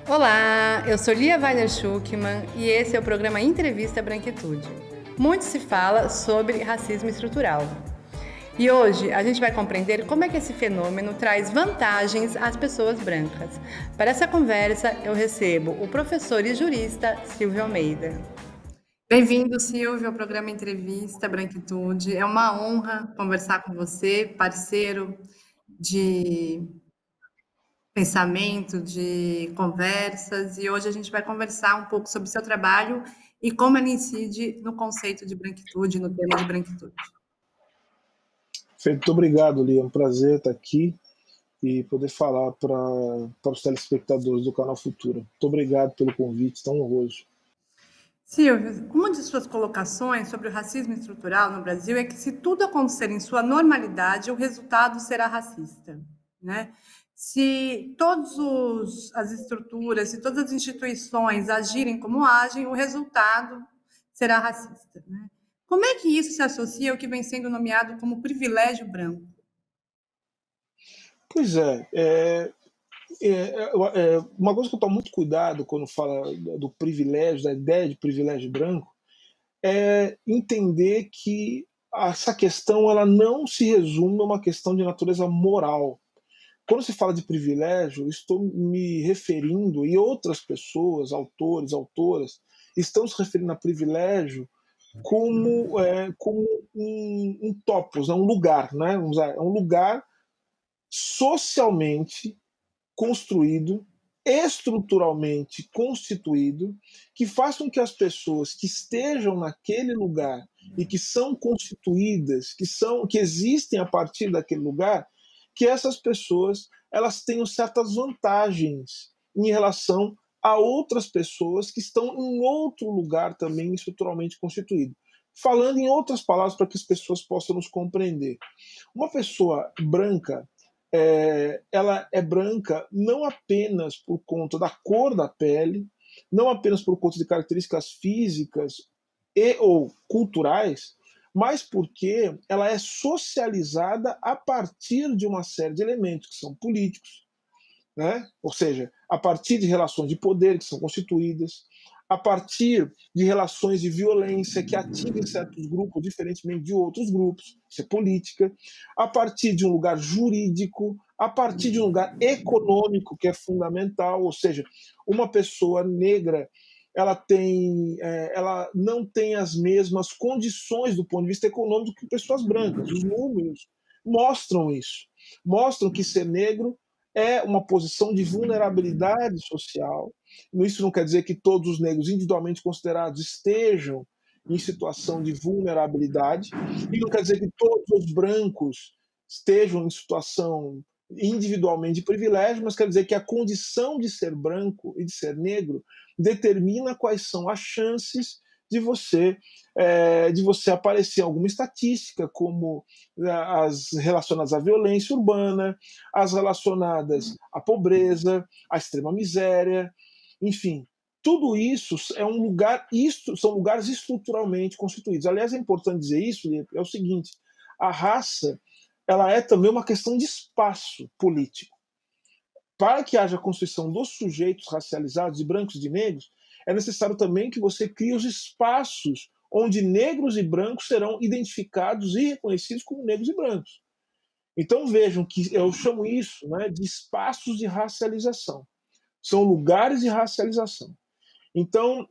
Olá, eu sou Lia Weiner Schuckmann e esse é o programa Entrevista Branquitude. Muito se fala sobre racismo estrutural. E hoje a gente vai compreender como é que esse fenômeno traz vantagens às pessoas brancas. Para essa conversa, eu recebo o professor e jurista Silvio Almeida. Bem-vindo, Silvio, ao programa Entrevista Branquitude. É uma honra conversar com você, parceiro de pensamento, de conversas, e hoje a gente vai conversar um pouco sobre o seu trabalho e como ele incide no conceito de branquitude, no tema de branquitude. Muito obrigado, Lia. É um prazer estar aqui e poder falar para os telespectadores do Canal Futura. Muito obrigado pelo convite, tão honroso. Silvio, uma de suas colocações sobre o racismo estrutural no Brasil é que se tudo acontecer em sua normalidade, o resultado será racista, né? Se todas as estruturas, se todas as instituições agirem como agem, o resultado será racista, né? Como é que isso se associa ao que vem sendo nomeado como privilégio branco? Pois uma coisa que eu tomo muito cuidado quando fala do privilégio, da ideia de privilégio branco, é entender que essa questão ela não se resume a uma questão de natureza moral. Quando se fala de privilégio, estou me referindo, e outras pessoas, autores, autoras, estão se referindo a privilégio como um topos, um lugar, né? Vamos dizer, é um lugar socialmente construído, estruturalmente constituído, que faz com que as pessoas que estejam naquele lugar e que são constituídas, que existem a partir daquele lugar, que essas pessoas elas tenham certas vantagens em relação a outras pessoas que estão em outro lugar também estruturalmente constituído. Falando em outras palavras para que as pessoas possam nos compreender. Uma pessoa branca, ela é branca não apenas por conta da cor da pele, não apenas por conta de características físicas e ou culturais, mas porque ela é socializada a partir de uma série de elementos que são políticos, né? Ou seja, a partir de relações de poder que são constituídas, a partir de relações de violência que atingem certos grupos, diferentemente de outros grupos, isso é política, a partir de um lugar jurídico, a partir de um lugar econômico, que é fundamental, ou seja, uma pessoa negra ela não tem as mesmas condições do ponto de vista econômico que pessoas brancas. Os números mostram isso, mostram que ser negro é uma posição de vulnerabilidade social. Isso não quer dizer que todos os negros individualmente considerados estejam em situação de vulnerabilidade, e não quer dizer que todos os brancos estejam em situação individualmente de privilégio, mas quer dizer que a condição de ser branco e de ser negro determina quais são as chances de você aparecer em alguma estatística, como as relacionadas à violência urbana, as relacionadas à pobreza, à extrema miséria, enfim. Tudo isso são lugares estruturalmente constituídos. Aliás, é importante dizer isso, é o seguinte: a raça ela é também uma questão de espaço político. Para que haja a constituição dos sujeitos racializados, de brancos e de negros, é necessário também que você crie os espaços onde negros e brancos serão identificados e reconhecidos como negros e brancos. Então vejam que eu chamo isso, né, de espaços de racialização. São lugares de racialização. Então,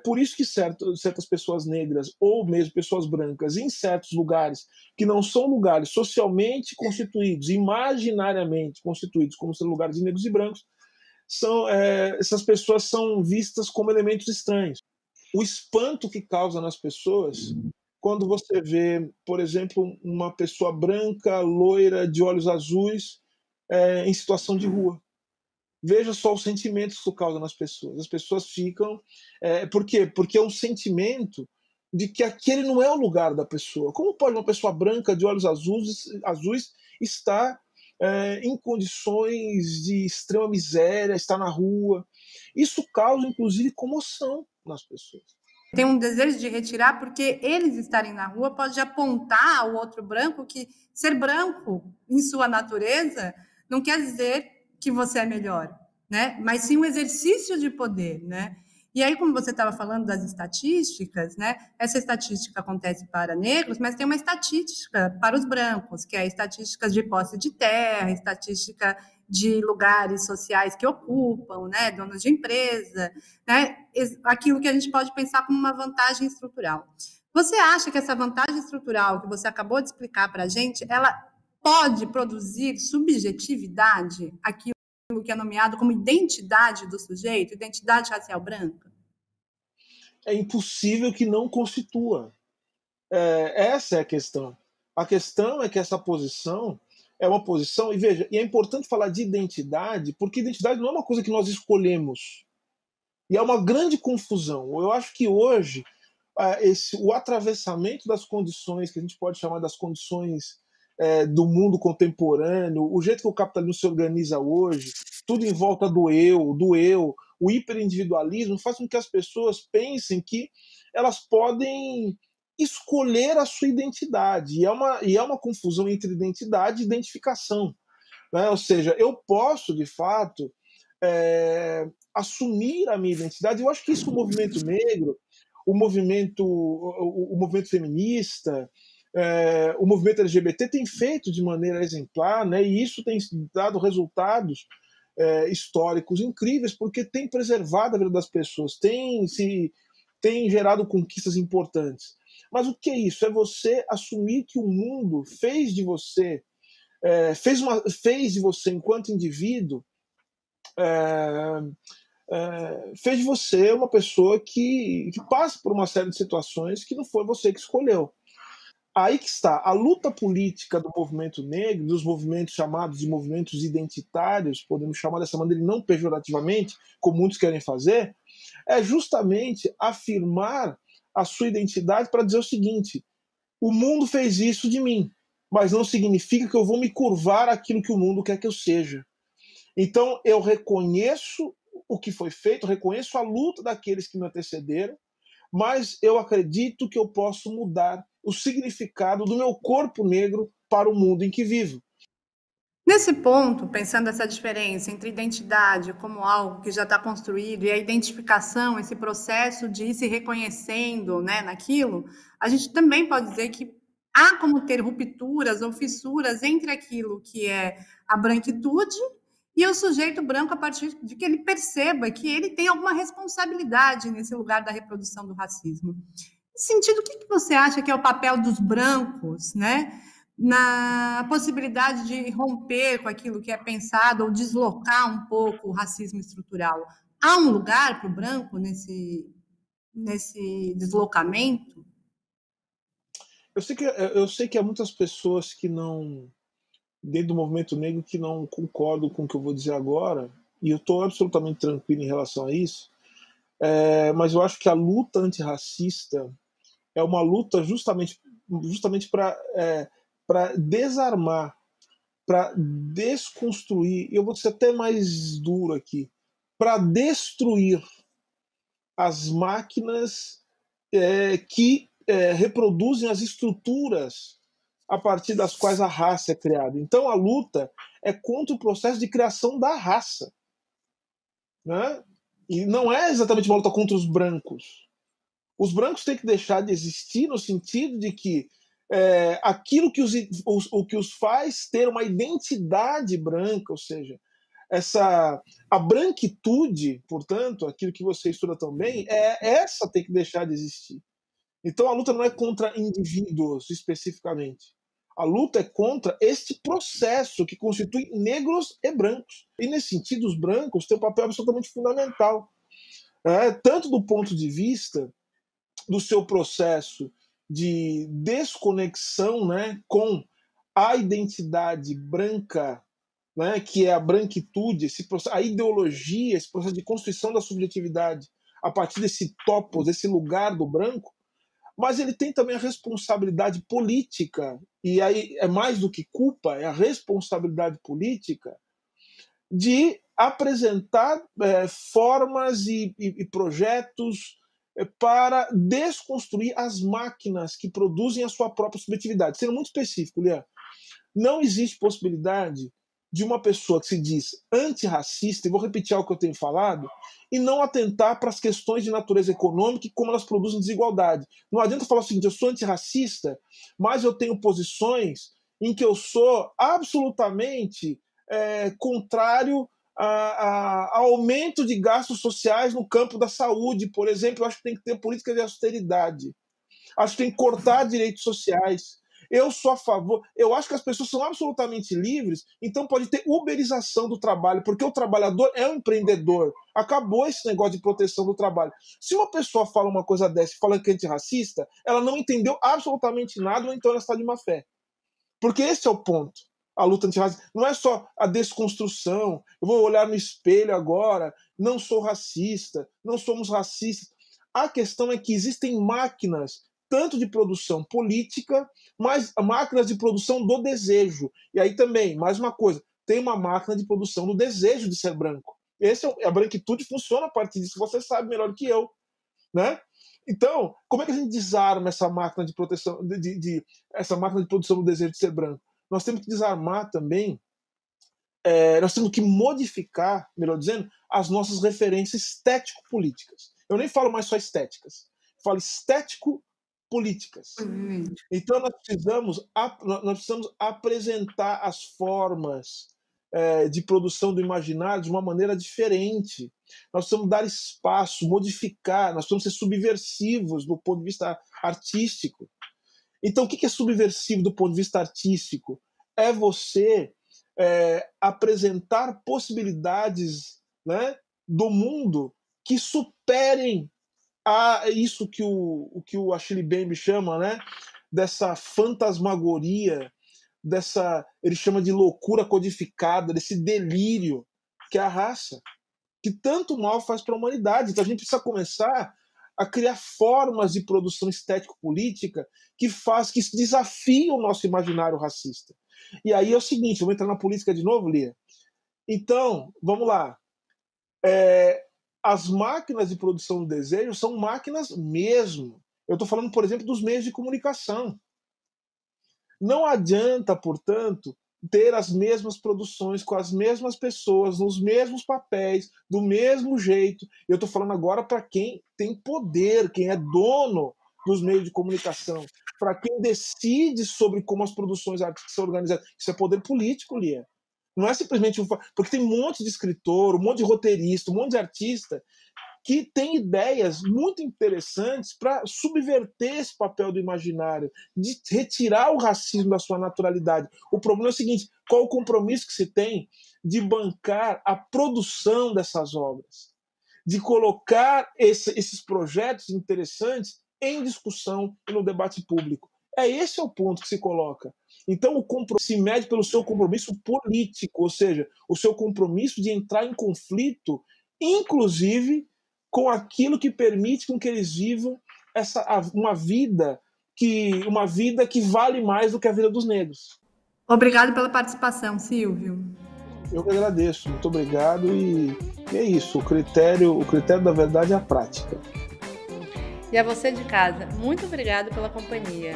por isso que certas pessoas negras, ou mesmo pessoas brancas, em certos lugares, que não são lugares socialmente constituídos, imaginariamente constituídos como sendo lugares de negros e brancos, essas pessoas são vistas como elementos estranhos. O espanto que causa nas pessoas quando você vê, por exemplo, uma pessoa branca, loira, de olhos azuis, em situação de rua. Veja só os sentimentos que isso causa nas pessoas. As pessoas ficam. Por quê? Porque é um sentimento de que aquele não é o lugar da pessoa. Como pode uma pessoa branca de olhos azuis estar em condições de extrema miséria, estar na rua? Isso causa, inclusive, comoção nas pessoas. tem um desejo de retirar porque eles estarem na rua pode apontar ao outro branco que ser branco em sua natureza não quer dizer que você é melhor, né? Mas sim um exercício de poder, né? E aí, como você estava falando das estatísticas, né? Essa estatística acontece para negros, mas tem uma estatística para os brancos, que é a estatística de posse de terra, estatística de lugares sociais que ocupam, né? Donos de empresa, né? Aquilo que a gente pode pensar como uma vantagem estrutural. Você acha que essa vantagem estrutural que você acabou de explicar para a gente, ela pode produzir subjetividade, aquilo que é nomeado como identidade do sujeito, identidade racial branca? É impossível que não constitua. Essa é a questão. A questão é que essa posição é uma posição, e veja, e é importante falar de identidade, porque identidade não é uma coisa que nós escolhemos. E é uma grande confusão. Eu acho que hoje o atravessamento das condições, que a gente pode chamar das condições do mundo contemporâneo, o jeito que o capitalismo se organiza hoje, tudo em volta do eu, o hiperindividualismo, faz com que as pessoas pensem que elas podem escolher a sua identidade. E é uma confusão entre identidade e identificação. Né? Ou seja, eu posso, de fato, assumir a minha identidade. Eu acho que isso o movimento negro, o movimento feminista, o movimento LGBT tem feito de maneira exemplar, né? E isso tem dado resultados históricos incríveis, porque tem preservado a vida das pessoas, tem gerado conquistas importantes. Mas o que é isso? É você assumir que o mundo fez de você, fez de você enquanto indivíduo, fez de você uma pessoa que passa por uma série de situações que não foi você que escolheu. Aí que está a luta política do movimento negro, dos movimentos chamados de movimentos identitários, podemos chamar dessa maneira, não pejorativamente, como muitos querem fazer, é justamente afirmar a sua identidade para dizer o seguinte: o mundo fez isso de mim, mas não significa que eu vou me curvar àquilo que o mundo quer que eu seja. Então, eu reconheço o que foi feito, reconheço a luta daqueles que me antecederam, mas eu acredito que eu posso mudar o significado do meu corpo negro para o mundo em que vivo. Nesse ponto, pensando essa diferença entre identidade como algo que já está construído e a identificação, esse processo de ir se reconhecendo, né, naquilo, a gente também pode dizer que há como ter rupturas ou fissuras entre aquilo que é a branquitude e o sujeito branco a partir de que ele perceba que ele tem alguma responsabilidade nesse lugar da reprodução do racismo. Nesse sentido, o que você acha que é o papel dos brancos, né, na possibilidade de romper com aquilo que é pensado ou deslocar um pouco o racismo estrutural? Há um lugar para o branco nesse deslocamento? Eu sei que há muitas pessoas que não, dentro do movimento negro, que não concordam com o que eu vou dizer agora, e eu estou absolutamente tranquilo em relação a isso, mas eu acho que a luta antirracista é uma luta justamente para desarmar, para desconstruir, e eu vou ser até mais duro aqui, para destruir as máquinas que reproduzem as estruturas a partir das quais a raça é criada. Então a luta é contra o processo de criação da raça. Né? E não é exatamente uma luta contra os brancos. Os brancos têm que deixar de existir no sentido de que aquilo que o que os faz ter uma identidade branca, ou seja, a branquitude, portanto, aquilo que você estuda também, essa tem que deixar de existir. Então a luta não é contra indivíduos especificamente. A luta é contra este processo que constitui negros e brancos. E nesse sentido, os brancos têm um papel absolutamente fundamental, tanto do ponto de vista do seu processo de desconexão, né, com a identidade branca, né, que é a branquitude, a ideologia, esse processo de construção da subjetividade a partir desse topos, desse lugar do branco, mas ele tem também a responsabilidade política, e aí é mais do que culpa, é a responsabilidade política de apresentar formas e projetos para desconstruir as máquinas que produzem a sua própria subjetividade. Sendo muito específico, Lian, não existe possibilidade de uma pessoa que se diz antirracista, e vou repetir algo que eu tenho falado, e não atentar para as questões de natureza econômica e como elas produzem desigualdade. Não adianta falar o seguinte, eu sou antirracista, mas eu tenho posições em que eu sou absolutamente contrário a aumento de gastos sociais no campo da saúde, por exemplo. Eu acho que tem que ter política de austeridade. Acho que tem que cortar direitos sociais. Eu sou a favor. Eu acho que as pessoas são absolutamente livres, então pode ter uberização do trabalho, porque o trabalhador é um empreendedor. Acabou esse negócio de proteção do trabalho. Se uma pessoa fala uma coisa dessa e fala que é antirracista, ela não entendeu absolutamente nada, ou então ela está de má fé. Porque esse é o ponto. A luta antirracista não é só a desconstrução. Eu vou olhar no espelho agora, não sou racista, não somos racistas. A questão é que existem máquinas tanto de produção política, mas máquinas de produção do desejo. E aí também, mais uma coisa, tem uma máquina de produção do desejo de ser branco. A branquitude funciona a partir disso, você sabe melhor que eu, né? Então, como é que a gente desarma essa máquina de proteção, essa máquina de produção do desejo de ser branco? Nós temos que desarmar também, nós temos que modificar, melhor dizendo, as nossas referências estético-políticas. Eu nem falo mais só estéticas, eu falo estético-políticas. Então nós precisamos apresentar as formas de produção do imaginário de uma maneira diferente. Nós precisamos dar espaço, modificar, nós precisamos ser subversivos do ponto de vista artístico. Então o que é subversivo do ponto de vista artístico? É você apresentar possibilidades, né, do mundo que superem isso que o Achille Mbembe chama, né, dessa fantasmagoria, ele chama de loucura codificada, desse delírio que é a raça, que tanto mal faz para a humanidade. Então a gente precisa começar a criar formas de produção estético-política que desafiam o nosso imaginário racista. E aí é o seguinte, vamos entrar na política de novo, Lia? Então, vamos lá. As máquinas de produção do desejo são máquinas mesmo. Eu estou falando, por exemplo, dos meios de comunicação. Não adianta, portanto, ter as mesmas produções com as mesmas pessoas, nos mesmos papéis, do mesmo jeito. Eu estou falando agora para quem tem poder, quem é dono dos meios de comunicação, para quem decide sobre como as produções artísticas são organizadas. Isso é poder político, Lia. Não é simplesmente porque tem um monte de escritor, um monte de roteirista, um monte de artista que tem ideias muito interessantes para subverter esse papel do imaginário, de retirar o racismo da sua naturalidade. O problema é o seguinte, qual o compromisso que se tem de bancar a produção dessas obras, de colocar esses projetos interessantes em discussão e no debate público? Esse é o ponto que se coloca. Então o compromisso se mede pelo seu compromisso político, ou seja, o seu compromisso de entrar em conflito, inclusive com aquilo que permite com que eles vivam uma vida que vale mais do que a vida dos negros. Obrigado pela participação, Silvio. Eu que agradeço, muito obrigado, e é isso, o critério da verdade é a prática. E a você de casa, muito obrigado pela companhia.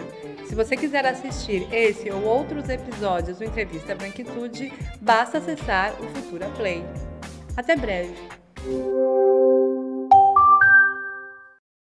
Se você quiser assistir esse ou outros episódios do Entrevista Branquitude, basta acessar o Futura Play. Até breve!